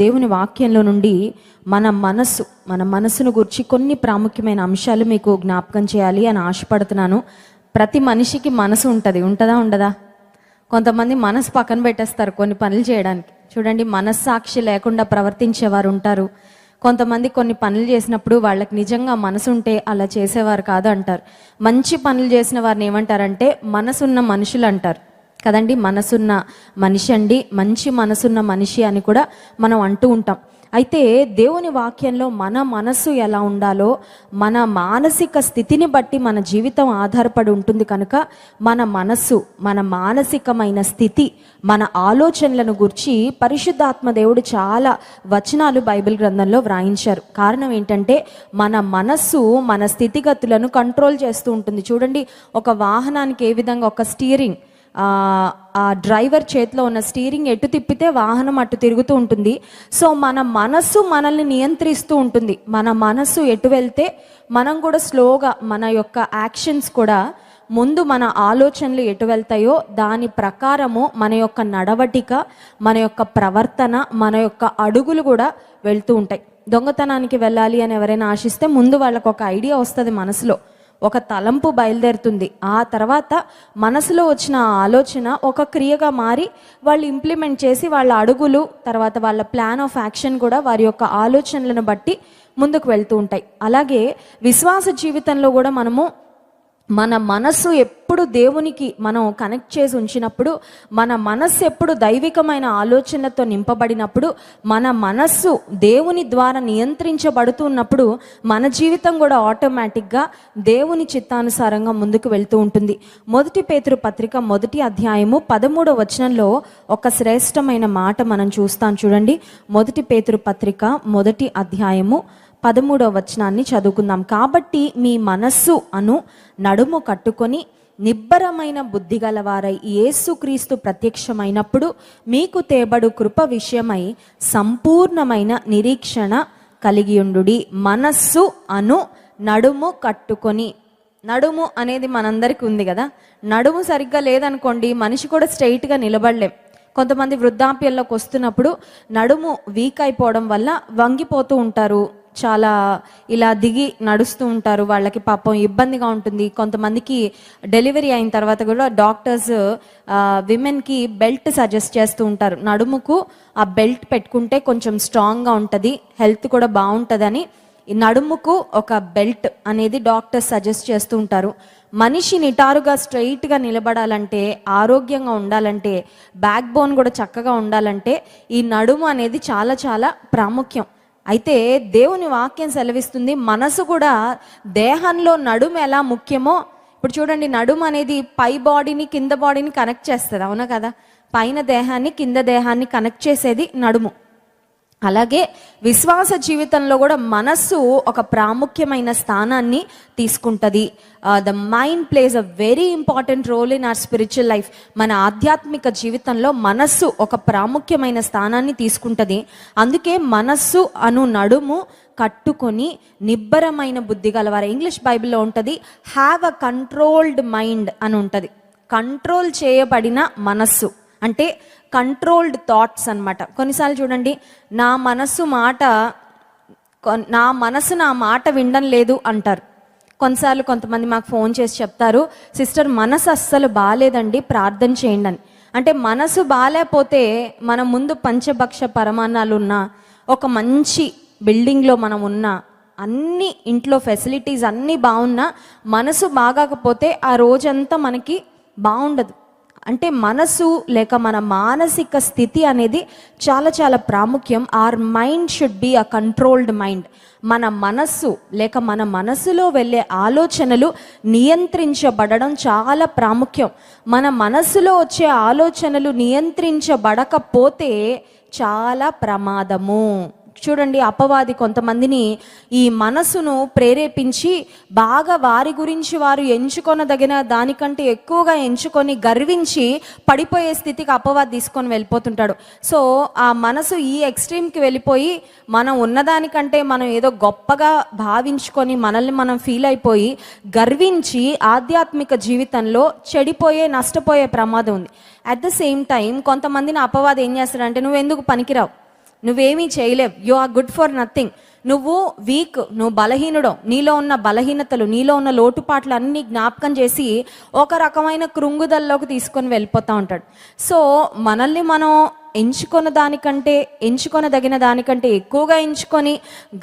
దేవుని వాక్యంలో నుండి మన మనసును గురించి కొన్ని ప్రాముఖ్యమైన అంశాలు మీకు జ్ఞాపకం చేయాలి అని ఆశపడుతున్నాను. ప్రతి మనిషికి మనసు ఉంటుందా ఉండదా? కొంతమంది మనసు పక్కన పెట్టేస్తారు కొన్ని పనులు చేయడానికి. చూడండి, మనస్సాక్షి లేకుండా ప్రవర్తించేవారు ఉంటారు. కొంతమంది కొన్ని పనులు చేసినప్పుడు వాళ్ళకి నిజంగా మనసు ఉంటే అలా చేసేవారు కాదు అంటారు. మంచి పనులు చేసిన వారిని ఏమంటారంటే మనసున్న మనుషులు అంటారు కదండి. మనసున్న మనిషి అండి, మంచి మనసున్న మనిషి అని కూడా మనం అంటూ ఉంటాం. అయితే దేవుని వాక్యంలో మన మనసు ఎలా ఉండాలో, మన మానసిక స్థితిని బట్టి మన జీవితం ఆధారపడి ఉంటుంది కనుక మన మనస్సు, మన మానసికమైన స్థితి, మన ఆలోచనలను గురించి పరిశుద్ధాత్మ దేవుడు చాలా వచనాలు బైబిల్ గ్రంథంలో వ్రాయించారు. కారణం ఏంటంటే మన మనస్సు మన స్థితిగతులను కంట్రోల్ చేస్తూ ఉంటుంది. చూడండి, ఒక వాహనానికి ఏ విధంగా ఒక స్టీరింగ్, ఆ డ్రైవర్ చేతిలో ఉన్న స్టీరింగ్ ఎటు తిప్పితే వాహనం అటు తిరుగుతూ ఉంటుంది. సో మన మనస్సు మనల్ని నియంత్రిస్తూ ఉంటుంది. మన మనస్సు ఎటు వెళ్తే మనం కూడా స్లోగా మన యొక్క యాక్షన్స్ కూడా, ముందు మన ఆలోచనలు ఎటు వెళ్తాయో దాని ప్రకారము మన యొక్క నడవడిక, మన యొక్క ప్రవర్తన, మన యొక్క అడుగులు కూడా వెళ్తూ ఉంటాయి. దొంగతనానికి వెళ్ళాలి అని ఎవరైనా ఆశిస్తే ముందు వాళ్ళకు ఒక ఐడియా వస్తుంది, మనసులో ఒక తలంపు బయలుదేరుతుంది. ఆ తర్వాత మనసులో వచ్చిన ఆలోచన ఒక క్రియగా మారి వాళ్ళు ఇంప్లిమెంట్ చేసి వాళ్ళ అడుగులు, తర్వాత వాళ్ళ ప్లాన్ ఆఫ్ యాక్షన్ కూడా వారి యొక్క ఆలోచనలను బట్టి ముందుకు వెళ్తూ ఉంటాయి. అలాగే విశ్వాస జీవితంలో కూడా మనము మన మనస్సు ఎప్పుడు దేవునికి మనం కనెక్ట్ చేసి ఉంచినప్పుడు, మన మనస్సు ఎప్పుడు దైవికమైన ఆలోచనతో నింపబడినప్పుడు, మన మనస్సు దేవుని ద్వారా నియంత్రించబడుతున్నప్పుడు మన జీవితం కూడా ఆటోమేటిక్గా దేవుని చిత్తానుసారంగా ముందుకు వెళ్తూ ఉంటుంది. 1 పేతురు పత్రిక 1వ అధ్యాయము 13వ వచనంలో ఒక శ్రేష్టమైన మాట మనం చూస్తాం. చూడండి, 1 పేతురు పత్రిక 1వ అధ్యాయము 13వ వచనాన్ని చదువుకుందాం. కాబట్టి మీ మనస్సు అను నడుము కట్టుకొని నిబ్బరమైన బుద్ధి గలవారై యేసుక్రీస్తు ప్రత్యక్షమైనప్పుడు మీకు తేబడు కృప విషయమై సంపూర్ణమైన నిరీక్షణ కలిగియుండుడి. మనస్సు అను నడుము కట్టుకొని, నడుము అనేది మనందరికీ ఉంది కదా. నడుము సరిగ్గా లేదనుకోండి, మనిషి కూడా స్ట్రైట్గా నిలబడలేం. కొంతమంది వృద్ధాప్యంలోకి వస్తున్నప్పుడు నడుము వీక్ అయిపోవడం వల్ల వంగిపోతూ ఉంటారు, చాలా ఇలా దిగి నడుస్తూ ఉంటారు. వాళ్ళకి పాపం ఇబ్బందిగా ఉంటుంది. కొంతమందికి డెలివరీ అయిన తర్వాత కూడా డాక్టర్స్ విమెన్కి బెల్ట్ సజెస్ట్ చేస్తూ ఉంటారు. నడుముకు ఆ బెల్ట్ పెట్టుకుంటే కొంచెం స్ట్రాంగ్గా ఉంటుంది, హెల్త్ కూడా బాగుంటుందని ఈ నడుముకు ఒక బెల్ట్ అనేది డాక్టర్స్ సజెస్ట్ చేస్తూ ఉంటారు. మనిషి నిటారుగా స్ట్రైట్గా నిలబడాలంటే, ఆరోగ్యంగా ఉండాలంటే, బ్యాక్ బోన్ కూడా చక్కగా ఉండాలంటే ఈ నడుము అనేది చాలా చాలా ప్రాముఖ్యం. అయితే దేవుని వాక్యం సెలవిస్తుంది, మనసు కూడా దేహంలో నడుము ఎలా ముఖ్యమో. ఇప్పుడు చూడండి, నడుము అనేది పై బాడీని కింద బాడీని కనెక్ట్ చేస్తుంది, అవునా కదా? పైన దేహాన్ని కింద దేహాన్ని కనెక్ట్ చేసేది నడుము. అలాగే విశ్వాస జీవితంలో కూడా మనస్సు ఒక ప్రాముఖ్యమైన స్థానాన్ని తీసుకుంటుంది. The mind plays a very important role in our spiritual life. మన ఆధ్యాత్మిక జీవితంలో మనస్సు ఒక ప్రాముఖ్యమైన స్థానాన్ని తీసుకుంటుంది. అందుకే మనస్సు అను నడుము కట్టుకొని నిబ్బరమైన బుద్ధి గలవారు. ఇంగ్లీష్ బైబిల్లో ఉంటుంది హ్యావ్ అ కంట్రోల్డ్ మైండ్ అని ఉంటుంది. కంట్రోల్ చేయబడిన మనస్సు అంటే కంట్రోల్డ్ థాట్స్ అన్నమాట. కొన్నిసార్లు చూడండి, నా మనసు నా మాట వినడం లేదు అంటారు. కొన్నిసార్లు కొంతమంది మాకు ఫోన్ చేసి చెప్తారు, సిస్టర్ మనసు అస్సలు బాగాలేదండి, ప్రార్థన చేయండి అని. అంటే మనసు బాగాలేకపోతే మన ముందు పంచభక్ష పరమాన్నాలు ఉన్న ఒక మంచి బిల్డింగ్లో మనం ఉన్నా, అన్ని ఇంట్లో ఫెసిలిటీస్ అన్నీ బాగున్నా మనసు బాగాకపోతే ఆ రోజంతా మనకి బాగుండదు. అంటే మనసు లేక మన మానసిక స్థితి అనేది చాలా చాలా ప్రాముఖ్యం. Our mind should be a controlled mind. మన మనస్సు లేక మన మనసులో వెళ్ళే ఆలోచనలు నియంత్రించబడడం చాలా ప్రాముఖ్యం. మన మనసులో వచ్చే ఆలోచనలు నియంత్రించబడకపోతే చాలా ప్రమాదము. చూడండి, అపవాది కొంతమందిని ఈ మనసును ప్రేరేపించి బాగా వారి గురించి వారు ఎంచుకొనదగిన దానికంటే ఎక్కువగా ఎంచుకొని గర్వించి పడిపోయే స్థితికి అపవాది తీసుకొని వెళ్ళిపోతుంటాడు. సో ఆ మనసు ఈ ఎక్స్ట్రీమ్కి వెళ్ళిపోయి మనం ఉన్నదానికంటే మనం ఏదో గొప్పగా భావించుకొని మనల్ని మనం ఫీల్ అయిపోయి గర్వించి ఆధ్యాత్మిక జీవితంలో చెడిపోయే నష్టపోయే ప్రమాదం ఉంది. అట్ ద సేమ్ టైం కొంతమందిని అపవాది ఏం చేస్తాడంటే, నువ్వు ఎందుకు పనికిరావు, నువ్వేమీ చేయలేవు, you are good for nothing, నువ్వు వీక్, నువ్వు బలహీనుడు, నీలో ఉన్న బలహీనతలు, నీలో ఉన్న లోటుపాట్లు అన్నీ జ్ఞాపకం చేసి ఒక రకమైన కృంగుదల్లోకి తీసుకొని వెళ్ళిపోతూ ఉంటాడు. సో మనల్ని మనం ఎంచుకొనదగిన దానికంటే ఎక్కువగా ఎంచుకొని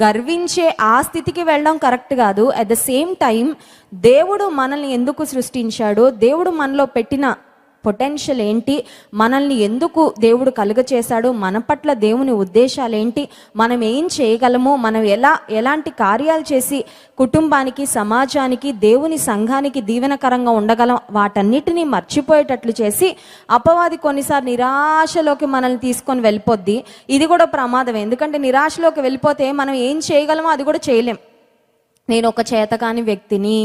గర్వించే ఆ స్థితికి వెళ్ళడం కరెక్ట్ కాదు. అట్ ద సేమ్ టైం దేవుడు మనల్ని ఎందుకు సృష్టించాడు, దేవుడు మనలో పెట్టిన పొటెన్షియల్ ఏంటి, మనల్ని ఎందుకు దేవుడు కలుగచేశాడు, మన పట్ల దేవుని ఉద్దేశాలు ఏంటి, మనం ఏం చేయగలము, మనం ఎలాంటి కార్యాలు చేసి కుటుంబానికి, సమాజానికి, దేవుని సంఘానికి దీవెనకరంగా ఉండగలం, వాటన్నిటినీ మర్చిపోయేటట్లు చేసి అపవాది కొన్నిసార్లు నిరాశలోకి మనల్ని తీసుకొని వెళ్ళిపోద్ది. ఇది కూడా ప్రమాదమే, ఎందుకంటే నిరాశలోకి వెళ్ళిపోతే మనం ఏం చేయగలమో అది కూడా చేయలేం. నేను ఒక చేతకాని వ్యక్తిని,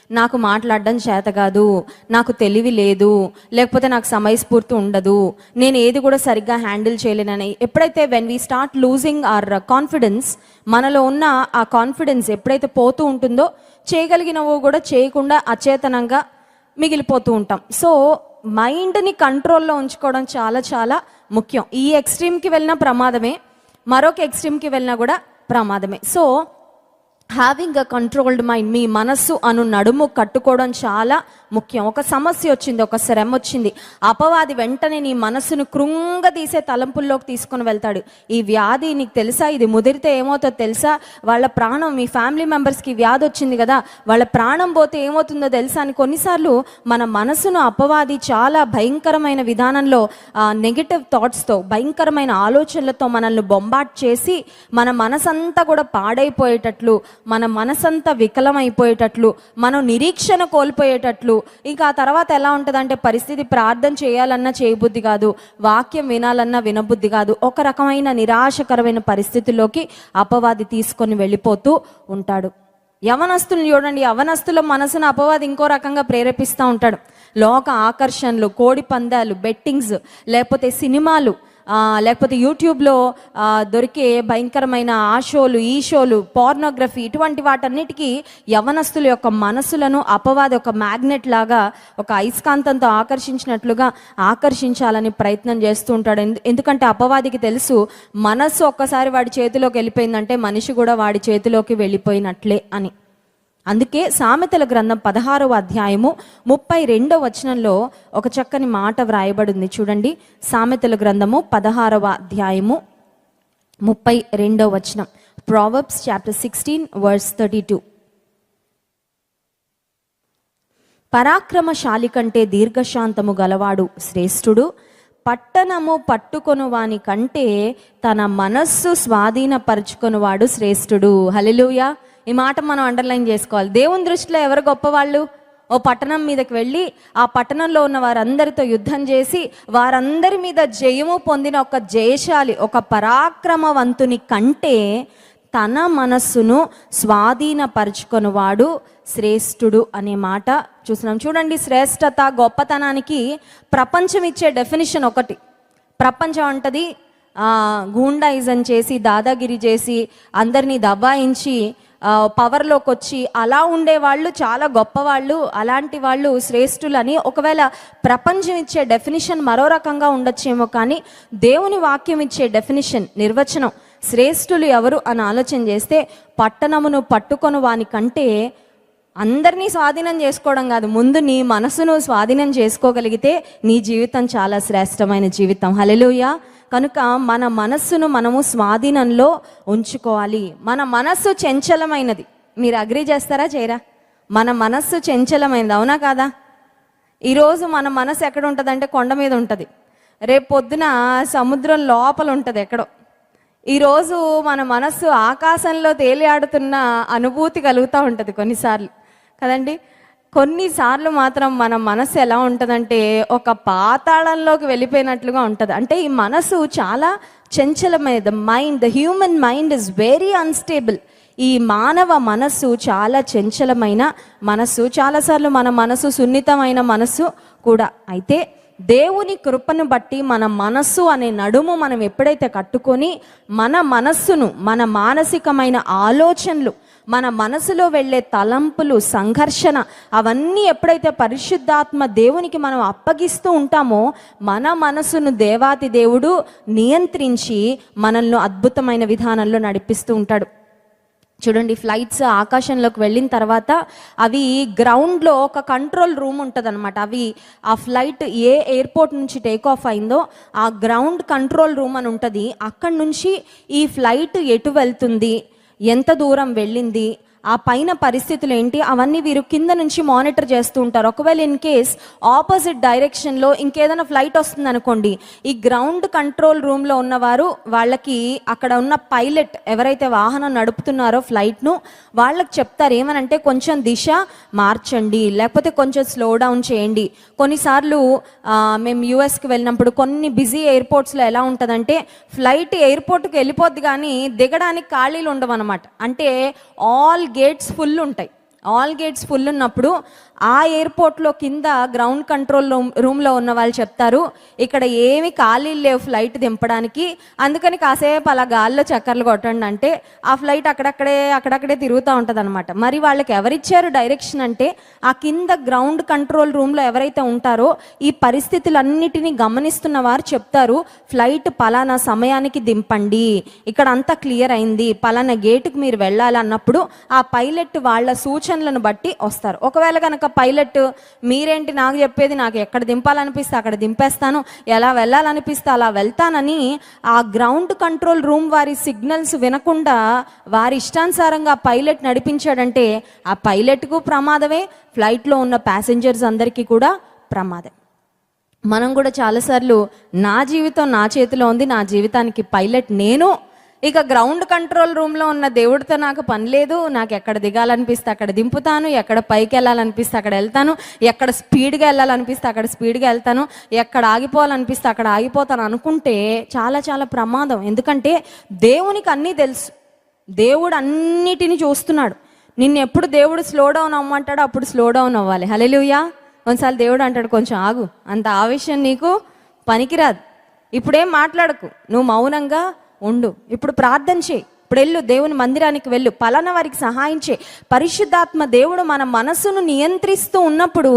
నాకు మాట్లాడడం చేత కాదు, నాకు తెలివి లేదు, లేకపోతే నాకు సమయస్ఫూర్తి ఉండదు, నేను ఏది కూడా సరిగ్గా హ్యాండిల్ చేయలేనని ఎప్పుడైతే when we start losing hour confidence, మనలో ఉన్న ఆ కాన్ఫిడెన్స్ ఎప్పుడైతే పోతూ ఉంటుందో చేయగలిగినవో కూడా చేయకుండా అచేతనంగా మిగిలిపోతూ ఉంటాం. సో మైండ్ని కంట్రోల్లో ఉంచుకోవడం చాలా చాలా ముఖ్యం. ఈ ఎక్స్ట్రీమ్కి వెళ్ళినా ప్రమాదమే, మరొక ఎక్స్ట్రీమ్కి వెళ్ళినా కూడా ప్రమాదమే. So having a controlled mind, మీ మనస్సు అను నడుము కట్టుకోవడం చాలా ముఖ్యం. ఒక సమస్య వచ్చింది, ఒక శ్రమ వచ్చింది, అపవాది వెంటనే నీ మనస్సును కృంగదీసే తలంపుల్లోకి తీసుకొని వెళ్తాడు. ఈ వ్యాధి నీకు తెలుసా, ఇది ముదిరితే ఏమవుతుందో తెలుసా, వాళ్ళ ప్రాణం, మీ ఫ్యామిలీ మెంబర్స్కి వ్యాధి వచ్చింది కదా, వాళ్ళ ప్రాణం పోతే ఏమవుతుందో తెలుసా అని కొన్నిసార్లు మన మనసును అపవాది చాలా భయంకరమైన విధానంలో నెగటివ్ థాట్స్తో, భయంకరమైన ఆలోచనలతో మనల్ని బొంబాట్ చేసి మన మనసంతా కూడా పాడైపోయేటట్లు, మన మనసంతా వికలమైపోయేటట్లు, మనం నిరీక్షణ కోల్పోయేటట్లు, ఇంకా ఆ తర్వాత ఎలా ఉంటుందంటే పరిస్థితి ప్రార్థన చేయాలన్నా చేయబుద్ధి కాదు, వాక్యం వినాలన్నా వినబుద్ధి కాదు, ఒక రకమైన నిరాశకరమైన పరిస్థితుల్లోకి అపవాది తీసుకొని వెళ్ళిపోతూ ఉంటాడు. యవనస్తులను చూడండి, యవనస్తుల మనసును అపవాది ఇంకో రకంగా ప్రేరేపిస్తూ ఉంటాడు. లోక ఆకర్షణలు, కోడి పందాలు, బెట్టింగ్స్, లేకపోతే సినిమాలు, లేకపోతే యూట్యూబ్లో దొరికే భయంకరమైన ఆ షోలు, ఈ షోలు, పోర్నోగ్రఫీ, ఇటువంటి వాటన్నిటికీ యవనస్తుల యొక్క మనసులను అపవాది ఒక మ్యాగ్నెట్ లాగా, ఒక అయస్కాంతంతో ఆకర్షించినట్లుగా ఆకర్షించాలని ప్రయత్నం చేస్తూ ఉంటాడు. ఎందుకంటే అపవాదికి తెలుసు, మనస్సు ఒక్కసారి వాడి చేతిలోకి వెళ్ళిపోయిందంటే మనిషి కూడా వాడి చేతిలోకి వెళ్ళిపోయినట్లే అని. అందుకే సామెతల గ్రంథం 16వ అధ్యాయము 32వ వచనంలో ఒక చక్కని మాట వ్రాయబడింది చూడండి. సామెతల గ్రంథము 16వ అధ్యాయము 32వ వచనం, Proverbs chapter 16 verse 32. పరాక్రమశాలి కంటే దీర్ఘశాంతము గలవాడు శ్రేష్ఠుడు, పట్టణము పట్టుకొనువాని కంటే తన మనస్సు స్వాధీనపరుచుకొనువాడు శ్రేష్ఠుడు. హల్లెలూయా. ఈ మాట మనం అండర్లైన్ చేసుకోవాలి. దేవుని దృష్టిలో ఎవరు గొప్పవాళ్ళు? ఓ పట్టణం మీదకి వెళ్ళి ఆ పట్టణంలో ఉన్న వారందరితో యుద్ధం చేసి వారందరి మీద జయము పొందిన ఒక జయశాలి, ఒక పరాక్రమవంతుని కంటే తన మనస్సును స్వాధీనపరుచుకొనివాడు శ్రేష్ఠుడు అనే మాట చూస్తున్నాం. చూడండి, శ్రేష్టత, గొప్పతనానికి ప్రపంచం ఇచ్చే డెఫినిషన్ ఒకటి. ప్రపంచం అంటది గూండాయిజం చేసి, దాదాగిరి చేసి, అందరినీ దబాయించి పవర్లోకి వచ్చి అలా ఉండేవాళ్ళు చాలా గొప్పవాళ్ళు, అలాంటి వాళ్ళు శ్రేష్ఠులని. ఒకవేళ ప్రపంచం ఇచ్చే డెఫినిషన్ మరో రకంగా ఉండొచ్చేమో, కానీ దేవుని వాక్యం ఇచ్చే డెఫినిషన్, నిర్వచనం, శ్రేష్ఠులు ఎవరు అని ఆలోచన చేస్తే పట్టణమును పట్టుకొని వాని కంటే అందరినీ స్వాధీనం చేసుకోవడం కాదు, ముందు నీ మనసును స్వాధీనం చేసుకోగలిగితే నీ జీవితం చాలా శ్రేష్టమైన జీవితం. హల్లెలూయా. కనుక మన మనస్సును మనము స్వాధీనంలో ఉంచుకోవాలి. మన మనస్సు చంచలమైనది. మీరు అగ్రీ చేస్తారా చేయరా? మన మనస్సు చంచలమైనది, అవునా కాదా? ఈరోజు మన మనసు ఎక్కడ ఉంటుందంటే కొండ మీద ఉంటుంది, రేపు పొద్దున సముద్రం లోపల ఉంటుంది ఎక్కడో. ఈరోజు మన మనస్సు ఆకాశంలో తేలియాడుతున్న అనుభూతి కలుగుతూ ఉంటుంది కొన్నిసార్లు కదండి. కొన్నిసార్లు మాత్రం మన మనసు ఎలా ఉంటుందంటే ఒక పాతాళంలోకి వెళ్ళిపోయినట్లుగా ఉంటుంది. అంటే ఈ మనసు చాలా చంచలమైనది. The human mind is very unstable. ఈ మానవ మనస్సు చాలా చంచలమైన మనస్సు. చాలాసార్లు మన మనసు సున్నితమైన మనస్సు కూడా. అయితే దేవుని కృపను బట్టి మన మనస్సు అనే నడుము మనం ఎప్పుడైతే కట్టుకొని మన మనస్సును, మన మానసికమైన ఆలోచనలు, మన మనసులో వెళ్ళే తలంపులు, సంఘర్షణ, అవన్నీ ఎప్పుడైతే పరిశుద్ధాత్మ దేవునికి మనం అప్పగిస్తూ ఉంటామో మన మనసును దేవాతి దేవుడు నియంత్రించి మనల్ని అద్భుతమైన విధానంలో నడిపిస్తూ ఉంటాడు. చూడండి, ఫ్లైట్స్ ఆకాశంలోకి వెళ్ళిన తర్వాత అవి గ్రౌండ్లో ఒక కంట్రోల్ రూమ్ ఉంటుంది అనమాట. ఆ ఫ్లైట్ ఏ ఎయిర్పోర్ట్ నుంచి టేక్ ఆఫ్ అయిందో ఆ గ్రౌండ్ కంట్రోల్ రూమ్ అని ఉంటుంది. అక్కడి నుంచి ఈ ఫ్లైట్ ఎటు వెళ్తుంది, ఎంత దూరం వెళ్ళింది, ఆ పైన పరిస్థితులు ఏంటి, అవన్నీ వీరు కింద నుంచి మానిటర్ చేస్తూ ఉంటారు. ఒకవేళ ఇన్ కేస్ ఆపోజిట్ డైరెక్షన్లో ఇంకేదైనా ఫ్లైట్ వస్తుంది అనుకోండి, ఈ గ్రౌండ్ కంట్రోల్ రూమ్లో ఉన్నవారు వాళ్ళకి అక్కడ ఉన్న పైలట్ ఎవరైతే వాహనం నడుపుతున్నారో ఫ్లైట్ను వాళ్ళకి చెప్తారు ఏమనంటే కొంచెం దిశ మార్చండి, లేకపోతే కొంచెం స్లో డౌన్ చేయండి. కొన్నిసార్లు మేము యూఎస్కి వెళ్ళినప్పుడు కొన్ని బిజీ ఎయిర్పోర్ట్స్లో ఎలా ఉంటుందంటే ఫ్లైట్ ఎయిర్పోర్ట్కి వెళ్ళిపోద్ది కానీ దిగడానికి ఖాళీలు ఉండవు అనమాట. అంటే ఆల్ గేట్స్ ఫుల్ ఉంటాయి. ఆల్ గేట్స్ ఫుల్ ఉన్నప్పుడు ఆ ఎయిర్పోర్ట్లో కింద గ్రౌండ్ కంట్రోల్ రూమ్లో ఉన్న వాళ్ళు చెప్తారు ఇక్కడ ఏమి ఖాళీలు లేవు ఫ్లైట్ దింపడానికి, అందుకని కాసేపు అలా గాల్లో చక్కర్లు కొట్టండి అంటే ఆ ఫ్లైట్ అక్కడక్కడే తిరుగుతూ ఉంటుంది అనమాట. మరి వాళ్ళకి ఎవరిచ్చారు డైరెక్షన్ అంటే ఆ కింద గ్రౌండ్ కంట్రోల్ రూమ్లో ఎవరైతే ఉంటారో ఈ పరిస్థితులన్నిటినీ గమనిస్తున్న వారు చెప్తారు ఫ్లైట్ పలానా సమయానికి దింపండి, ఇక్కడ అంతా క్లియర్ అయింది, పలానా గేటుకు మీరు వెళ్ళాలి అన్నప్పుడు ఆ పైలట్ వాళ్ళ సూచనలను బట్టి వస్తారు. ఒకవేళ కనుక పైలట్ మీరేంటి నాకు చెప్పేది, నాకు ఎక్కడ దింపాలనిపిస్తే అక్కడ దింపేస్తాను, ఎలా వెళ్ళాలనిపిస్తే అలా వెళ్తానని ఆ గ్రౌండ్ కంట్రోల్ రూమ్ వారి సిగ్నల్స్ వినకుండా వారి ఇష్టానుసారంగా పైలట్ నడిపించాడంటే ఆ పైలట్కు ప్రమాదమే, ఫ్లైట్లో ఉన్న ప్యాసింజర్స్ అందరికీ కూడా ప్రమాదం. మనం కూడా చాలాసార్లు నా జీవితం నా చేతిలో ఉంది, నా జీవితానికి పైలట్ నేను, ఇక గ్రౌండ్ కంట్రోల్ రూమ్లో ఉన్న దేవుడితో నాకు పని లేదు, నాకు ఎక్కడ దిగాలనిపిస్తే అక్కడ దింపుతాను, ఎక్కడ పైకి వెళ్ళాలనిపిస్తే అక్కడ వెళ్తాను, ఎక్కడ స్పీడ్గా వెళ్ళాలనిపిస్తే అక్కడ స్పీడ్గా వెళ్తాను, ఎక్కడ ఆగిపోవాలనిపిస్తే అక్కడ ఆగిపోతాను అనుకుంటే చాలా చాలా ప్రమాదం. ఎందుకంటే దేవునికి అన్నీ తెలుసు, దేవుడు అన్నిటినీ చూస్తున్నాడు. నిన్ను ఎప్పుడు దేవుడు స్లో డౌన్ అవ్వమంటాడో అప్పుడు స్లో డౌన్ అవ్వాలి. హల్లెలూయా. కొన్నిసార్లు దేవుడు అంటాడు కొంచెం ఆగు, అంత ఆవేశం నీకు పనికిరాదు, ఇప్పుడేం మాట్లాడకు, నువ్వు మౌనంగా ఉండు, ఇప్పుడు ప్రార్థన చేయి, ఇప్పుడు వెళ్ళు దేవుని మందిరానికి వెళ్ళు, పలానా వారికి సహాయం చేయి. పరిశుద్ధాత్మ దేవుడు మన మనసును నియంత్రిస్తూ ఉన్నప్పుడు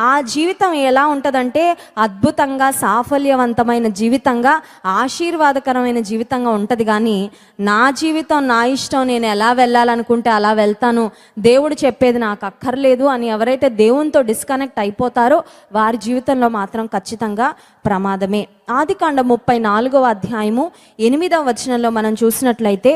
ఆ జీవితం ఎలా ఉంటుందంటే అద్భుతంగా సాఫల్యవంతమైన జీవితంగా, ఆశీర్వాదకరమైన జీవితంగా ఉంటుంది. కానీ నా జీవితం నా ఇష్టం, నేను ఎలా వెళ్ళాలనుకుంటే అలా వెళ్తాను, దేవుడు చెప్పేది నాకు అక్కర్లేదు అని ఎవరైతే దేవునితో డిస్కనెక్ట్ అయిపోతారో వారి జీవితంలో మాత్రం ఖచ్చితంగా ప్రమాదమే. ఆదికాండం 34వ అధ్యాయము 8వ వచనంలో మనం చూసినట్లయితే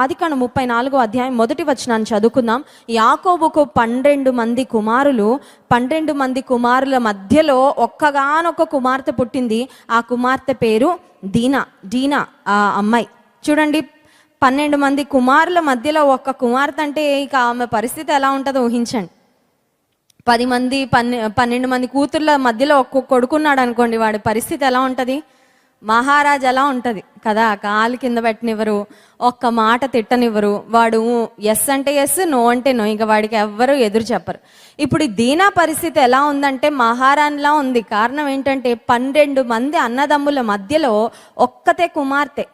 ఆదికాండం 34వ అధ్యాయం 1వ వచనాన్ని చదువుకుందాం. యాకోబుకు 12 మంది కుమారులు, 12 మంది కుమారుల మధ్యలో ఒక్కగానొక్క కుమార్తె పుట్టింది. ఆ కుమార్తె పేరు డీనా ఆ అమ్మాయి. చూడండి, 12 మంది కుమారుల మధ్యలో ఒక్క కుమార్తె అంటే ఇక ఆమె పరిస్థితి ఎలా ఉంటుందో ఊహించండి. 12 మంది కూతుర్ల మధ్యలో ఒక్క కొడుకున్నాడు అనుకోండి, వాడి పరిస్థితి ఎలా ఉంటుంది? మహారాజు ఎలా ఉంటుంది కదా. కాలు కింద పెట్టనివ్వరు, ఒక్క మాట తిట్టనివ్వరు, వాడు ఎస్ అంటే ఎస్, నో అంటే నో, ఇంకా వాడికి ఎవ్వరు ఎదురు చెప్పరు. ఇప్పుడు దీనా పరిస్థితి ఎలా ఉందంటే మహారాణిలా ఉంది. కారణం ఏంటంటే 12 మంది అన్నదమ్ముల మధ్యలో ఒక్కతే కుమార్తె,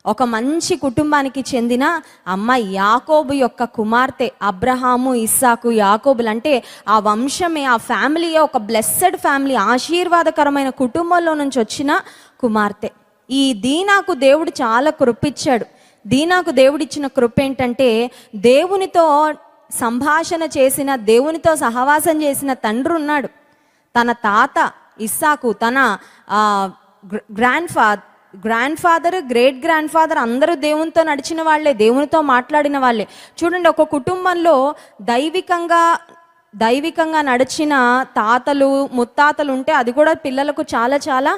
ఒక మంచి కుటుంబానికి చెందిన అమ్మాయి, యాకోబు యొక్క కుమార్తె. అబ్రహాము, ఇస్సాకు, యాకోబులు అంటే ఆ వంశమే, ఆ ఫ్యామిలీయే ఒక బ్లెస్సెడ్ ఫ్యామిలీ, ఆశీర్వాదకరమైన కుటుంబంలో నుంచి వచ్చిన కుమార్తె. ఈ దీనాకు దేవుడు చాలా కృపిచ్చాడు. దీనాకు దేవుడిచ్చిన కృప ఏంటంటే దేవునితో సంభాషణ చేసిన, దేవునితో సహవాసం చేసిన తండ్రి ఉన్నాడు. తన తాత ఇస్సాకు, తన grand father, great grand father అందరూ దేవునితో నడిచిన వాళ్ళే, దేవునితో మాట్లాడిన వాళ్ళే. చూడండి, ఒక కుటుంబంలో దైవికంగా నడిచిన తాతలు ముత్తాతలు ఉంటే అది కూడా పిల్లలకు చాలా చాలా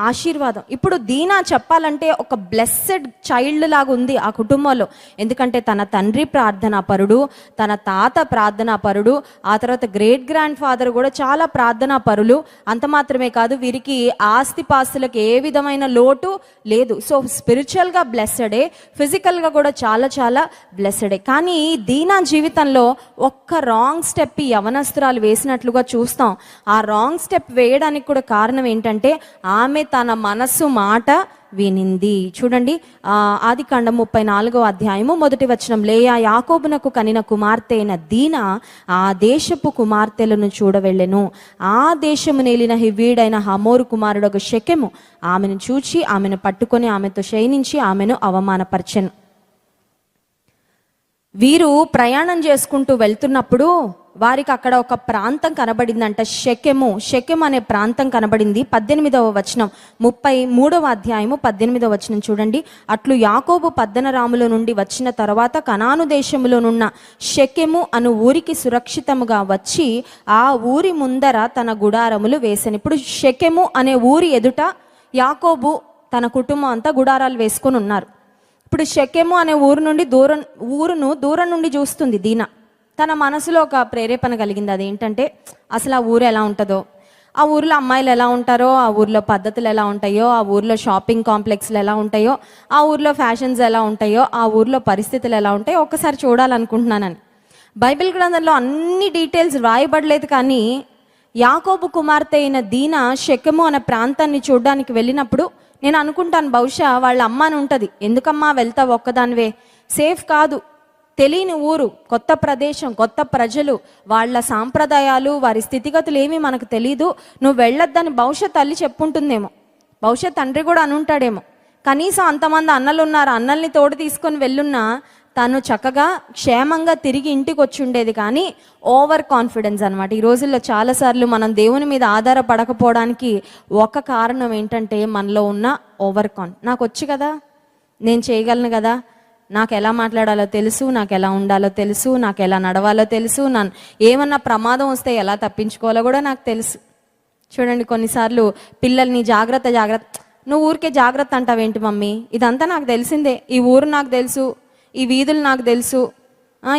ఆశీర్వాదం. ఇప్పుడు దీనా చెప్పాలంటే ఒక బ్లెస్సెడ్ చైల్డ్ లాగా ఉంది ఆ కుటుంబంలో. ఎందుకంటే తన తండ్రి ప్రార్థనా పరుడు, తన తాత ప్రార్థనా పరుడు, ఆ తర్వాత గ్రేట్ గ్రాండ్ ఫాదర్ కూడా చాలా ప్రార్థనా పరులు. అంత మాత్రమే కాదు, వీరికి ఆస్తిపాస్తులకు ఏ విధమైన లోటు లేదు. సో స్పిరిచువల్గా బ్లెస్సడే, ఫిజికల్గా కూడా చాలా చాలా బ్లెస్సడే. కానీ దీనా జీవితంలో ఒక్క రాంగ్ స్టెప్ యవన యవనస్తురాలు వేసినట్లుగా చూస్తాం. ఆ రాంగ్ స్టెప్ వేయడానికి కూడా కారణం ఏంటంటే ఆమె తన మనస్సు మాట వినింది. చూడండి, ఆదికాండం 34వ అధ్యాయము 1వ వచనం. లేయా యాకోబునకు కనిన కుమార్తె అయిన దీనా ఆ దేశపు కుమార్తెలను చూడవెళ్ళెను. ఆ దేశము నేలిన హివ్వీడైన హమోరు కుమారుడు షెకెము ఆమెను చూచి ఆమెను పట్టుకొని ఆమెతో శయనించి ఆమెను అవమానపరచెను. వీరు ప్రయాణం చేసుకుంటూ వెళ్తున్నప్పుడు వారికి అక్కడ ఒక ప్రాంతం కనబడిందంట. షెకెము అనే ప్రాంతం కనబడింది. 18వ వచనం, 33వ అధ్యాయము 18వ వచనం చూడండి. అట్లు యాకోబు పద్దనరాముల నుండి వచ్చిన తర్వాత కనాను దేశములోనున్న షెకెము అను ఊరికి సురక్షితముగా వచ్చి ఆ ఊరి ముందర తన గుడారములు వేసెను. ఇప్పుడు షెకెము అనే ఊరి ఎదుట యాకోబు తన కుటుంబం అంతా గుడారాలు వేసుకొని ఉన్నారు. ఇప్పుడు షెకెము అనే ఊరును దూరం నుండి చూస్తుంది దీనా. తన మనసులో ఒక ప్రేరేపణ కలిగింది. అదేంటంటే అసలు ఆ ఊరు ఎలా ఉంటుందో, ఆ ఊర్లో అమ్మాయిలు ఎలా ఉంటారో, ఆ ఊర్లో పద్ధతులు ఎలా ఉంటాయో, ఆ ఊర్లో షాపింగ్ కాంప్లెక్స్లు ఎలా ఉంటాయో, ఆ ఊర్లో ఫ్యాషన్స్ ఎలా ఉంటాయో, ఆ ఊర్లో పరిస్థితులు ఎలా ఉంటాయో ఒక్కసారి చూడాలనుకుంటున్నానని. బైబిల్ గ్రంథంలో అన్ని డీటెయిల్స్ రాయబడలేదు, కానీ యాకోబు కుమార్తె అయిన దీనా షెకెము అనే ప్రాంతాన్ని చూడడానికి వెళ్ళినప్పుడు నేను అనుకుంటాను, బహుశా వాళ్ళ అమ్మ అని ఉంటుంది. ఎందుకమ్మా వెళ్తావు ఒక్కదానివే, సేఫ్ కాదు, తెలియని ఊరు, కొత్త ప్రదేశం, కొత్త ప్రజలు, వాళ్ళ సాంప్రదాయాలు, వారి స్థితిగతులు ఏమీ మనకు తెలీదు, నువ్వు వెళ్ళొద్దని బహుశా తల్లి చెప్పుంటుందేమో, బహుశా తండ్రి కూడా అనుంటాడేమో. కనీసం అంతమంది అన్నలు ఉన్నారు, అన్నల్ని తోడు తీసుకొని వెళ్ళున్నా తను చక్కగా క్షేమంగా తిరిగి ఇంటికి వచ్చి ఉండేది. కానీ ఓవర్ కాన్ఫిడెన్స్ అనమాట. ఈ రోజుల్లో చాలాసార్లు మనం దేవుని మీద ఆధారపడకపోవడానికి ఒక కారణం ఏంటంటే మనలో ఉన్న నాకు వచ్చు కదా, నేను చేయగలను కదా, నాకు ఎలా మాట్లాడాలో తెలుసు, నాకు ఎలా ఉండాలో తెలుసు, నాకు ఎలా నడవాలో తెలుసు, ఏమన్నా ప్రమాదం వస్తే ఎలా తప్పించుకోవాలో కూడా నాకు తెలుసు. చూడండి, కొన్నిసార్లు పిల్లల్ని జాగ్రత్త, నువ్వు ఊరికే జాగ్రత్త అంటావేంటి మమ్మీ, ఇదంతా నాకు తెలిసిందే, ఈ ఊరు నాకు తెలుసు, ఈ వీధులు నాకు తెలుసు,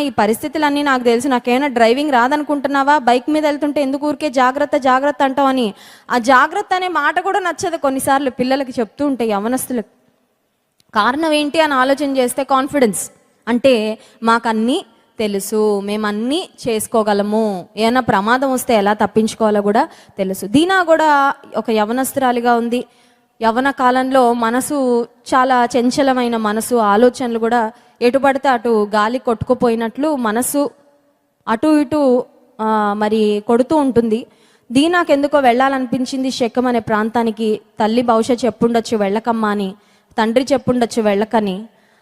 ఈ పరిస్థితులన్నీ నాకు తెలుసు, నాకేమైనా డ్రైవింగ్ రాదనుకుంటున్నావా, బైక్ మీద వెళ్తుంటే ఎందుకు ఊరికే జాగ్రత్త అంటావు అని. ఆ జాగ్రత్త అనే మాట కూడా నచ్చదు కొన్నిసార్లు పిల్లలకి చెప్తూ ఉంటే, యవనస్తులకు. కారణం ఏంటి అని ఆలోచన చేస్తే కాన్ఫిడెన్స్. అంటే మాకన్నీ తెలుసు, మేమన్నీ చేసుకోగలము, ఏమైనా ప్రమాదం వస్తే ఎలా తప్పించుకోవాలో కూడా తెలుసు. దీనా కూడా ఒక యవనస్తురాలిగా ఉంది. యవన కాలంలో మనసు చాలా చంచలమైన మనసు, ఆలోచనలు కూడా ఎటు పడితే అటు గాలి కొట్టుకుపోయినట్లు మనసు అటు ఇటు మరి కొడుతూ ఉంటుంది. దీనాకెందుకో వెళ్ళాలనిపించింది షెకెము అనే ప్రాంతానికి. తల్లి బహుశా చెప్పుండొచ్చు వెళ్ళకమ్మా అని, తండ్రి చెప్పుండొచ్చు వెళ్ళకని.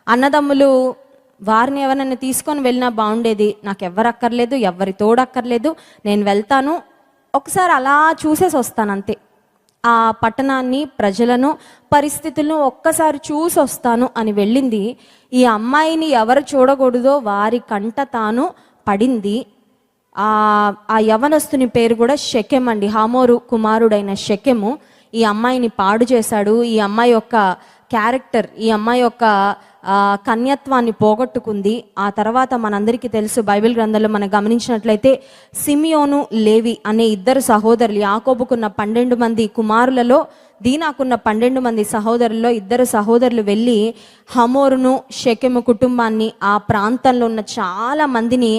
అన్నదమ్ములు వారిని ఎవరైనా తీసుకొని వెళ్ళినా బాగుండేది, నాకు ఎవ్వరు అక్కర్లేదు, ఎవరి తోడక్కర్లేదు, నేను వెళ్తాను, ఒకసారి అలా చూసేసి వస్తాను అంతే, ఆ పట్టణాన్ని, ప్రజలను, పరిస్థితులను ఒక్కసారి చూసి వస్తాను అని వెళ్ళింది. ఈ అమ్మాయిని ఎవరు చూడకూడదో వారి కంట తాను పడింది. ఆ యవనస్తుని పేరు కూడా షెకెము అండి, హమోరు కుమారుడైన షెకెము. ఈ అమ్మాయిని పాడు చేశాడు. ఈ అమ్మాయి యొక్క క్యారెక్టర్, ఈ అమ్మాయి యొక్క కన్యత్వాన్ని పోగొట్టుకుంది. ఆ తర్వాత మనందరికీ తెలుసు, బైబిల్ గ్రంథంలో మనం గమనించినట్లయితే సిమియోను, లేవి అనే ఇద్దరు సహోదరులు, యాకోబుకున్న 12 మంది కుమారులలో దీనాకున్న 12 మంది సహోదరుల్లో ఇద్దరు సహోదరులు వెళ్ళి హమోరును, షెకెము కుటుంబాన్ని, ఆ ప్రాంతంలో ఉన్న చాలా మందిని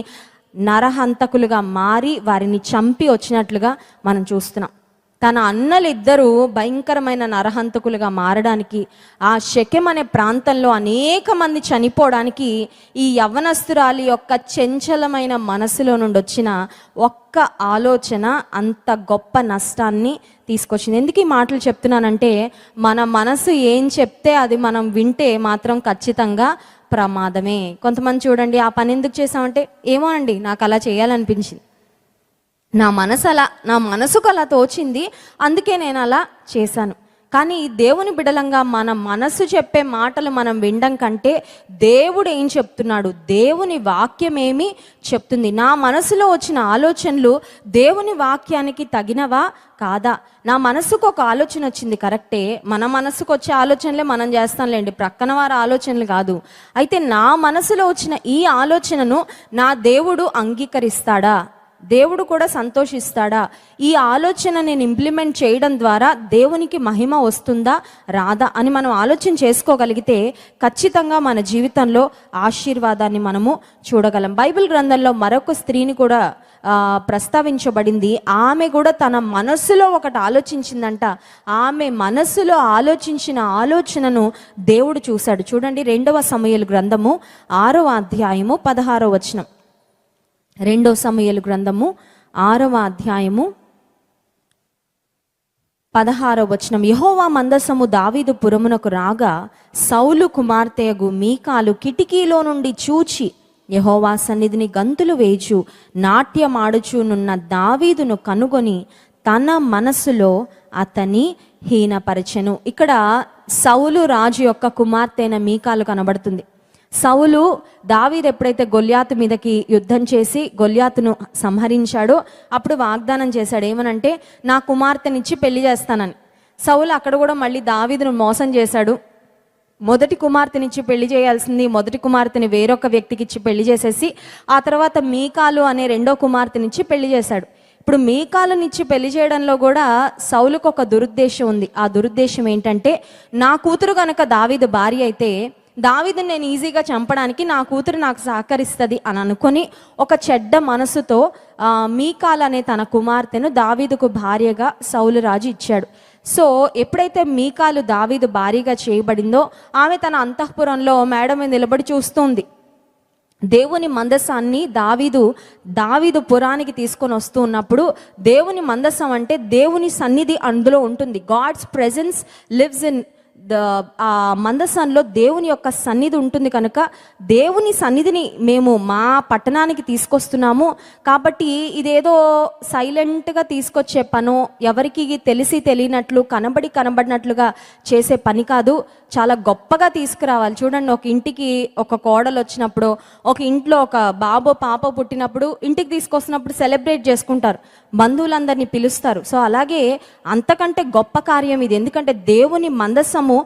నరహంతకులుగా మారి వారిని చంపి వచ్చినట్లుగా మనం చూస్తున్నాం. తన అన్నలు ఇద్దరు భయంకరమైన నరహంతకులుగా మారడానికి, ఆ షెకెము అనే ప్రాంతంలో అనేక మంది చనిపోవడానికి ఈ యవ్వనస్తురాలి యొక్క చంచలమైన మనసులో నుండి వచ్చిన ఒక్క ఆలోచన అంత గొప్ప నష్టాన్ని తీసుకొచ్చింది. ఎందుకు ఈ మాటలు చెప్తున్నానంటే, మన మనసు ఏం చెప్తే అది మనం వింటే మాత్రం ఖచ్చితంగా ప్రమాదమే. కొంతమంది చూడండి, ఆ పని ఎందుకు చేసామంటే, ఏమో అండి నాకు అలా చేయాలనిపించింది, నా మనసుకు అలా తోచింది, అందుకే నేను అలా చేశాను. కానీ దేవుని బిడలంగా మన మనసు చెప్పే మాటలు మనం వినడం కంటే దేవుడు ఏం చెప్తున్నాడు, దేవుని వాక్యం ఏమి చెప్తుంది, నా మనసులో వచ్చిన ఆలోచనలు దేవుని వాక్యానికి తగినవా కాదా. నా మనసుకు ఒక ఆలోచన వచ్చింది, కరెక్టే, మన మనసుకు వచ్చే ఆలోచనలే మనం చేస్తాంలేండి, ప్రక్కన వారి ఆలోచనలు కాదు. అయితే నా మనసులో వచ్చిన ఈ ఆలోచనను నా దేవుడు అంగీకరిస్తాడా, దేవుడు కూడా సంతోషిస్తాడా, ఈ ఆలోచన నేను ఇంప్లిమెంట్ చేయడం ద్వారా దేవునికి మహిమ వస్తుందా రాదా అని మనం ఆలోచన చేసుకోగలిగితే ఖచ్చితంగా మన జీవితంలో ఆశీర్వాదాన్ని మనము చూడగలం. బైబిల్ గ్రంథంలో మరొక స్త్రీని కూడా ప్రస్తావించబడింది. ఆమె కూడా తన మనస్సులో ఒకటి ఆలోచించిందంట. ఆమె మనస్సులో ఆలోచించిన ఆలోచనను దేవుడు చూశాడు. చూడండి, 2 సమూయేలు గ్రంథము 6వ అధ్యాయము 16వ వచనం. 2 సమూయేలు గ్రంథము 6వ అధ్యాయము 16వ వచనం. యెహోవా మందసము దావీదు పురమునకు రాగా సౌలు కుమార్తెయగు మీకాలు కిటికీలో నుండి చూచి యెహోవా సన్నిధిని గంతులు వేయచు నాట్యమాడుచునున్న దావీదును కనుగొని తన మనస్సులో అతని హీనపరచెను. ఇక్కడ సౌలు రాజు యొక్క కుమార్తె అయిన మీకాలు కనబడుతుంది. సౌలు దావీదు ఎప్పుడైతే గొల్యాతు మీదకి యుద్ధం చేసి గొల్యాతును సంహరించాడో అప్పుడు వాగ్దానం చేశాడు. ఏమనంటే, నా కుమార్తెనిచ్చి పెళ్లి చేస్తానని. సౌలు అక్కడ కూడా మళ్ళీ దావీదును మోసం చేశాడు. మొదటి కుమార్తెనిచ్చి పెళ్లి చేయాల్సింది మొదటి కుమార్తెని వేరొక వ్యక్తికి ఇచ్చి పెళ్లి చేసేసి ఆ తర్వాత మీకాలు అనే 2వ కుమార్తెనిచ్చి పెళ్లి చేశాడు. ఇప్పుడు మీకాలునిచ్చి పెళ్లి చేయడంలో కూడా సౌలుకు ఒక దురుద్దేశం ఉంది. ఆ దురుద్దేశం ఏంటంటే, నా కూతురు గనక దావీదు భార్య అయితే దావీదుని నేను ఈజీగా చంపడానికి నా కూతురు నాకు సహకరిస్తుంది అని అనుకొని ఒక చెడ్డ మనసుతో మీకాల్ అనే తన కుమార్తెను దావీదుకు భార్యగా సౌలు రాజు ఇచ్చాడు. సో ఎప్పుడైతే మీకాలు దావీదు భార్యగా చేయబడిందో ఆమె తన అంతఃపురంలో మేడ మీద నిలబడి చూస్తుంది. దేవుని మందసాన్ని దావీదు పురానికి తీసుకొని వస్తూ ఉన్నప్పుడు, దేవుని మందసం అంటే దేవుని సన్నిధి అందులో ఉంటుంది. గాడ్స్ ప్రెజెన్స్ లివ్స్ ఇన్ ఆ మందసంలో దేవుని యొక్క సన్నిధి ఉంటుంది. కనుక దేవుని సన్నిధిని మేము మా పట్టణానికి తీసుకొస్తున్నాము కాబట్టి ఇదేదో సైలెంట్గా తీసుకొచ్చే పనో ఎవరికి తెలిసి తెలియనట్లు కనబడినట్లుగా చేసే పని కాదు. చాలా గొప్పగా తీసుకురావాలి. చూడండి, ఒక ఇంటికి ఒక కోడలు వచ్చినప్పుడు, ఒక ఇంట్లో ఒక బాబో పాప పుట్టినప్పుడు ఇంటికి తీసుకొస్తున్నప్పుడు సెలబ్రేట్ చేసుకుంటారు, బంధువులందరినీ పిలుస్తారు. సో అలాగే అంతకంటే గొప్ప కార్యం ఇది. ఎందుకంటే దేవుని మందసము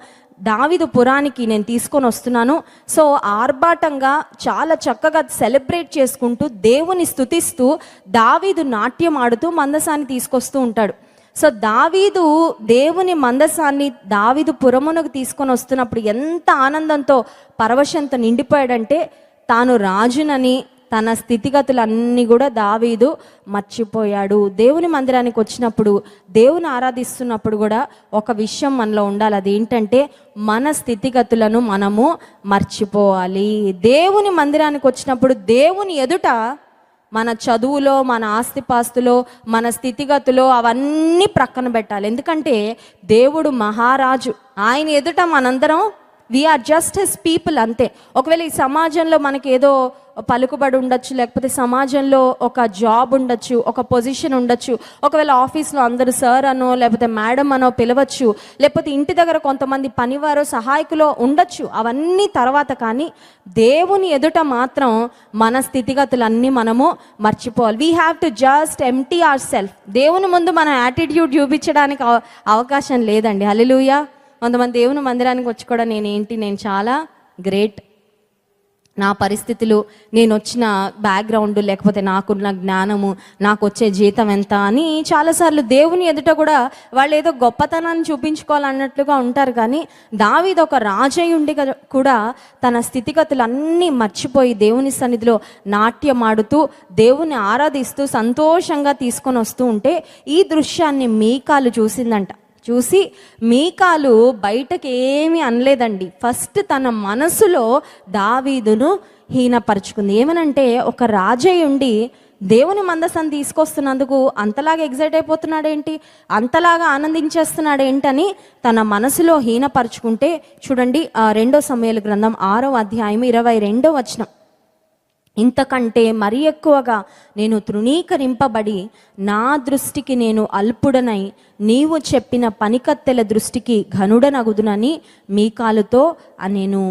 దావీదు పురానికి నేను తీసుకొని వస్తున్నాను. సో ఆర్భాటంగా చాలా చక్కగా సెలబ్రేట్ చేసుకుంటూ దేవుని స్తుతిస్తూ దావీదు నాట్యం ఆడుతూ మందసాన్ని తీసుకొస్తూ ఉంటాడు. సో దావీదు దేవుని మందసాన్ని దావీదు పురమునకు తీసుకొని వస్తున్నప్పుడు ఎంత ఆనందంతో పరవశంతో నిండిపోయాడంటే, తాను రాజునని తన స్థితిగతులన్నీ కూడా దావీదు మర్చిపోయాడు. దేవుని మందిరానికి వచ్చినప్పుడు, దేవుని ఆరాధిస్తున్నప్పుడు కూడా ఒక విషయం మనలో ఉండాలి. అదేంటంటే, మన స్థితిగతులను మనము మర్చిపోవాలి. దేవుని మందిరానికి వచ్చినప్పుడు దేవుని ఎదుట మన చదువులో, మన ఆస్తిపాస్తులో, మన స్థితిగతులో అవన్నీ ప్రక్కన పెట్టాలి. ఎందుకంటే దేవుడు మహారాజు. ఆయన ఎదుట మనందరం వీఆర్ జస్ట్ హిస్ పీపుల్, అంతే. ఒకవేళ ఈ సమాజంలో మనకి ఏదో పలుకుబడి ఉండొచ్చు, లేకపోతే సమాజంలో ఒక జాబ్ ఉండొచ్చు, ఒక పొజిషన్ ఉండొచ్చు, ఒకవేళ ఆఫీస్లో అందరూ సార్ అనో లేకపోతే మేడం అనో పిలవచ్చు, లేకపోతే ఇంటి దగ్గర కొంతమంది పనివారో సహాయకులో ఉండొచ్చు. అవన్నీ తర్వాత, కానీ దేవుని ఎదుట మాత్రం మన స్థితిగతులన్నీ మనము మర్చిపోవాలి. We have to just empty our self. దేవుని ముందు మన యాటిట్యూడ్ చూపించడానికి అవకాశం లేదండి. హల్లెలూయా. కొంతమంది దేవుని మందిరానికి వచ్చి కూడా నేను చాలా గ్రేట్, నా పరిస్థితులు, నేను వచ్చిన బ్యాక్గ్రౌండ్, లేకపోతే నాకున్న జ్ఞానము, నాకు వచ్చే జీతం ఎంత అని చాలాసార్లు దేవుని ఎదుట కూడా వాళ్ళు ఏదో గొప్పతనాన్ని చూపించుకోవాలన్నట్లుగా ఉంటారు. కానీ దావీదు ఒక రాజయ్యుండి కూడా తన స్థితిగతులన్నీ మర్చిపోయి దేవుని సన్నిధిలో నాట్యమాడుతూ దేవుని ఆరాధిస్తూ సంతోషంగా తీసుకొని వస్తూ ఉంటే ఈ దృశ్యాన్ని మీకాలు చూసిందంట. చూసి మీకాలు బయటకి ఏమీ అనలేదండి. ఫస్ట్ తన మనసులో దావీదును హీనపరుచుకుంది. ఏమనంటే, ఒక రాజయ్యుండి దేవుని మందసాన్ని తీసుకొస్తున్నందుకు అంతలాగా ఎగ్జైట్ అయిపోతున్నాడేంటి, అంతలాగా ఆనందించేస్తున్నాడేంటని తన మనసులో హీనపరుచుకుంటే, చూడండి 2 సమూయేలు గ్రంథం 6వ అధ్యాయం 22వ వచనం. ఇంతకంటే మరి ఎక్కువగా నేను తృణీకరింపబడి నా దృష్టికి నేను అల్పుడనై నీవు చెప్పిన పనికత్తెల దృష్టికి ఘనుడనగుదునని మీకాలుతో నేను